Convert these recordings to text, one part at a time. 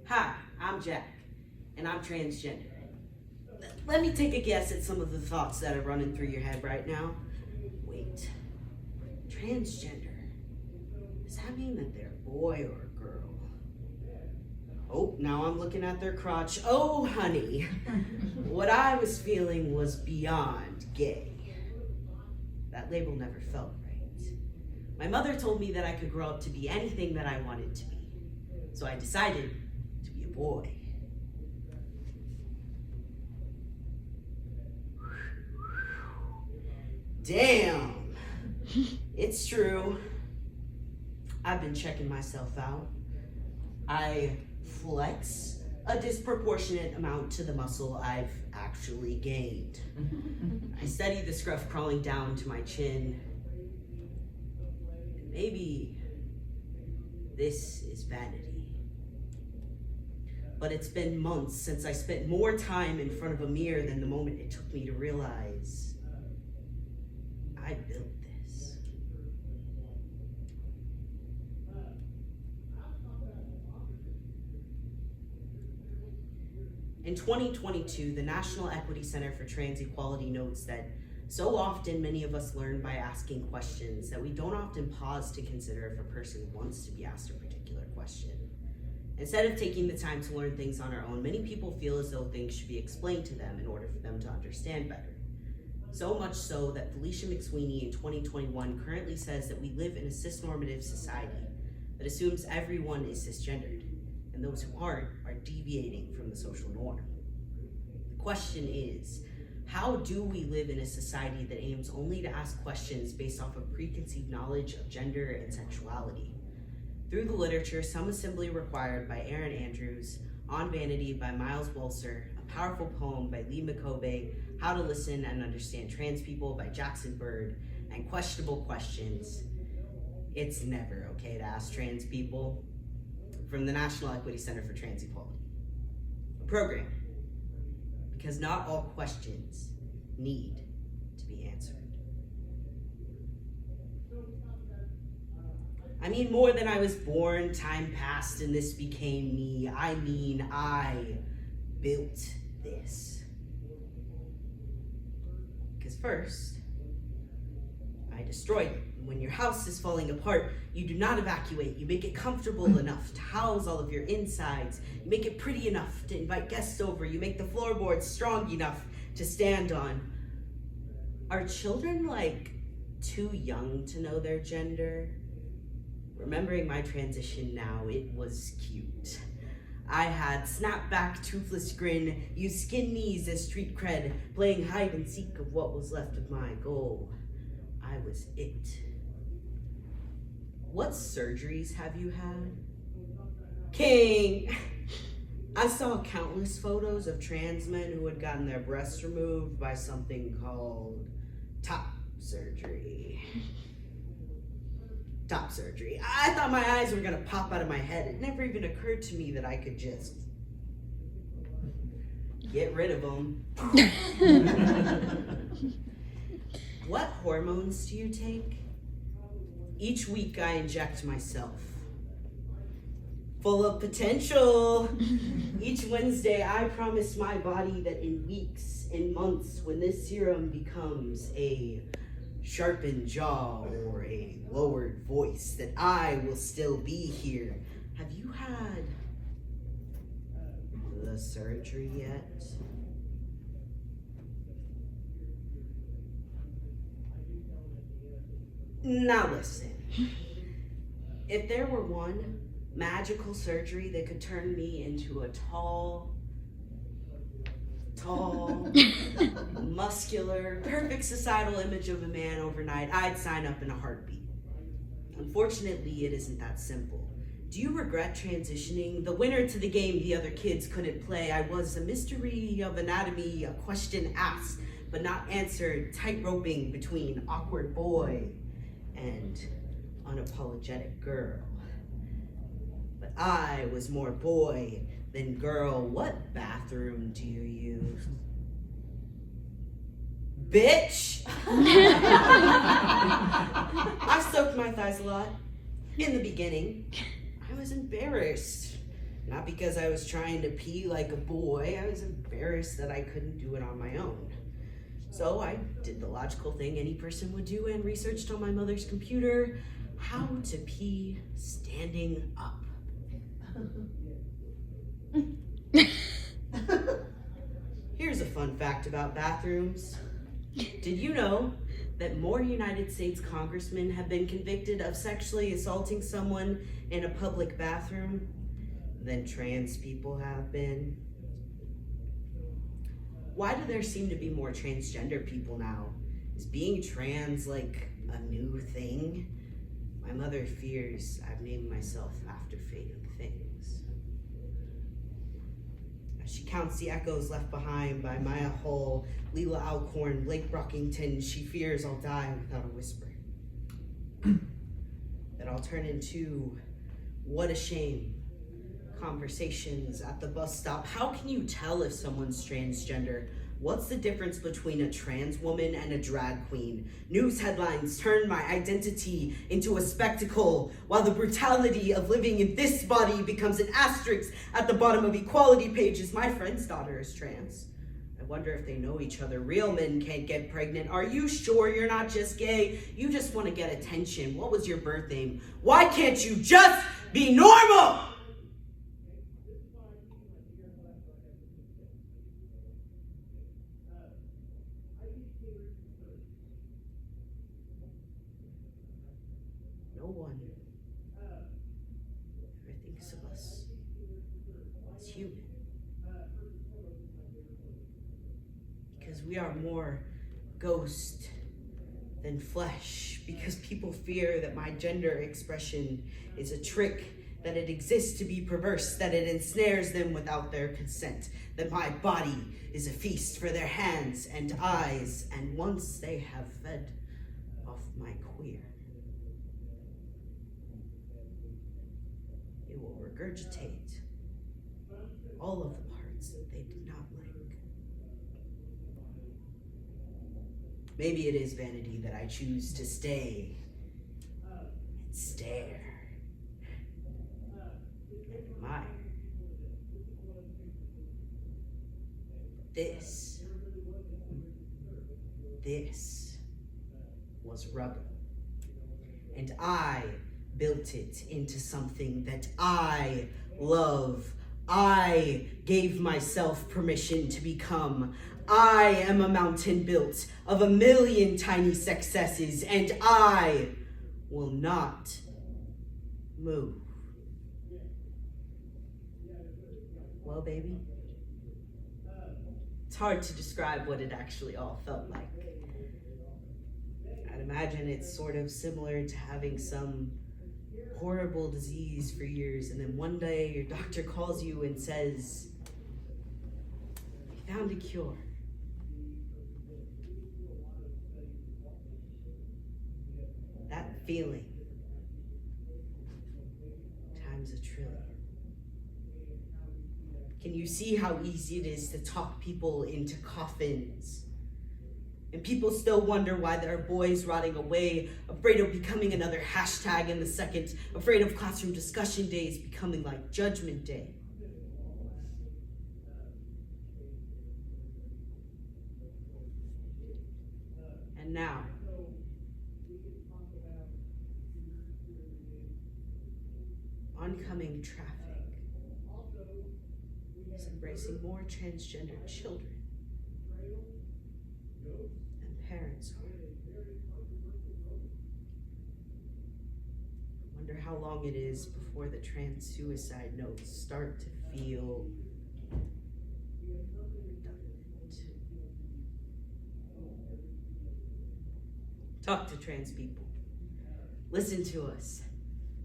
Hi, I'm Jack, and I'm transgender. Let me take a guess at some of the thoughts that are running through your head right now. Wait, transgender, does that mean that they're a boy or a girl? Oh, now I'm looking at their crotch. Oh, honey, what I was feeling was beyond gay. That label never felt right. My mother told me that I could grow up to be anything that I wanted to be. So I decided to be a boy. Damn, it's true. I've been checking myself out. I flex a disproportionate amount to the muscle I've actually gained. I study the scruff crawling down to my chin. And maybe this is vanity. But it's been months since I spent more time in front of a mirror than the moment it took me to realize I built this. In 2022, the National Equity Center for Trans Equality notes that so often many of us learn by asking questions that we don't often pause to consider if a person wants to be asked a particular question. Instead of taking the time to learn things on our own, many people feel as though things should be explained to them in order for them to understand better. So much so that Felicia McSweeney in 2021 currently says that we live in a cisnormative society that assumes everyone is cisgendered, and those who aren't are deviating from the social norm. The question is, how do we live in a society that aims only to ask questions based off of preconceived knowledge of gender and sexuality? Through the literature, Some Assembly Required by Erin Andrews, On Vanity by Miles Walser, a powerful poem by Lee McCobe, How to Listen and Understand Trans People by Jackson Bird, and Questionable Questions, It's Never Okay to Ask Trans People, from the National Equity Center for Trans Equality. A program, because not all questions need to be answered. I mean, more than I was born, time passed, and this became me. I mean, I built this. Because first, I destroyed it. When your house is falling apart, you do not evacuate. You make it comfortable enough to house all of your insides. You make it pretty enough to invite guests over. You make the floorboards strong enough to stand on. Are children, like, too young to know their gender? Remembering my transition now, it was cute. I had snap-back, toothless grin, used skin knees as street cred, playing hide and seek of what was left of my goal. I was it. What surgeries have you had? King! I saw countless photos of trans men who had gotten their breasts removed by something called top surgery. Top surgery. I thought my eyes were gonna pop out of my head. It never even occurred to me that I could just get rid of them. What hormones do you take? Each week I inject myself. Full of potential. Each Wednesday I promise my body that in weeks, in months, when this serum becomes a sharpened jaw or a lowered voice, that I will still be here. Have you had the surgery yet? Now listen, if there were one magical surgery that could turn me into a tall, muscular, perfect societal image of a man overnight, I'd sign up in a heartbeat. Unfortunately, it isn't that simple. Do you regret transitioning? The winner to the game the other kids couldn't play. I was a mystery of anatomy, a question asked but not answered, tight-roping between awkward boy and unapologetic girl. But I was more boy than girl. What bathroom do you use? Bitch! I soaked my thighs a lot. In the beginning, I was embarrassed. Not because I was trying to pee like a boy, I was embarrassed that I couldn't do it on my own. So I did the logical thing any person would do and researched on my mother's computer how to pee standing up. Here's a fun fact about bathrooms. Did you know that more United States congressmen have been convicted of sexually assaulting someone in a public bathroom than trans people have been? Why do there seem to be more transgender people now? Is being trans like a new thing? My mother fears I've named myself after fading things. As she counts the echoes left behind by Maya Hull, Leela Alcorn, Blake Brockington, she fears I'll die without a whisper. That I'll turn into, what a shame, conversations at the bus stop. How can you tell if someone's transgender? What's the difference between a trans woman and a drag queen? News headlines turn my identity into a spectacle, while the brutality of living in this body becomes an asterisk at the bottom of equality pages. My friend's daughter is trans. I wonder if they know each other. Real men can't get pregnant. Are you sure you're not just gay? You just want to get attention. What was your birth name? Why can't you just be normal? No one ever thinks of us as human. Because we are more ghost than flesh. Because people fear that my gender expression is a trick, that it exists to be perverse, that it ensnares them without their consent, that my body is a feast for their hands and eyes, and once they have fed off my queer, it will regurgitate all of the parts that they did not like. Maybe it is vanity that I choose to stay and stare and admire. This was rubber, and I built it into something that I love. I gave myself permission to become. I am a mountain built of a million tiny successes, and I will not move. Well, baby, it's hard to describe what it actually all felt like. I'd imagine it's sort of similar to having some horrible disease for years, and then one day your doctor calls you and says, "We found a cure." That feeling times a trillion. Can you see how easy it is to talk people into coffins? And people still wonder why there are boys rotting away, afraid of becoming another hashtag in the second, afraid of classroom discussion days becoming like Judgment Day. And now, oncoming traffic is embracing more transgender children than parents are. I wonder how long it is before the trans suicide notes start to feel redundant. Talk to trans people. Listen to us.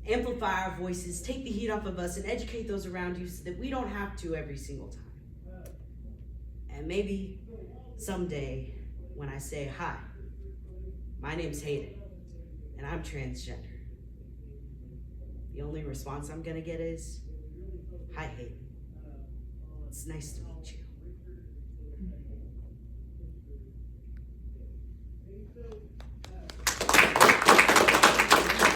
Amplify our voices, take the heat off of us, and educate those around you so that we don't have to every single time. And maybe someday when I say, "Hi, my name's Hayden, and I'm transgender," the only response I'm gonna get is, "Hi, Hayden. It's nice to meet you."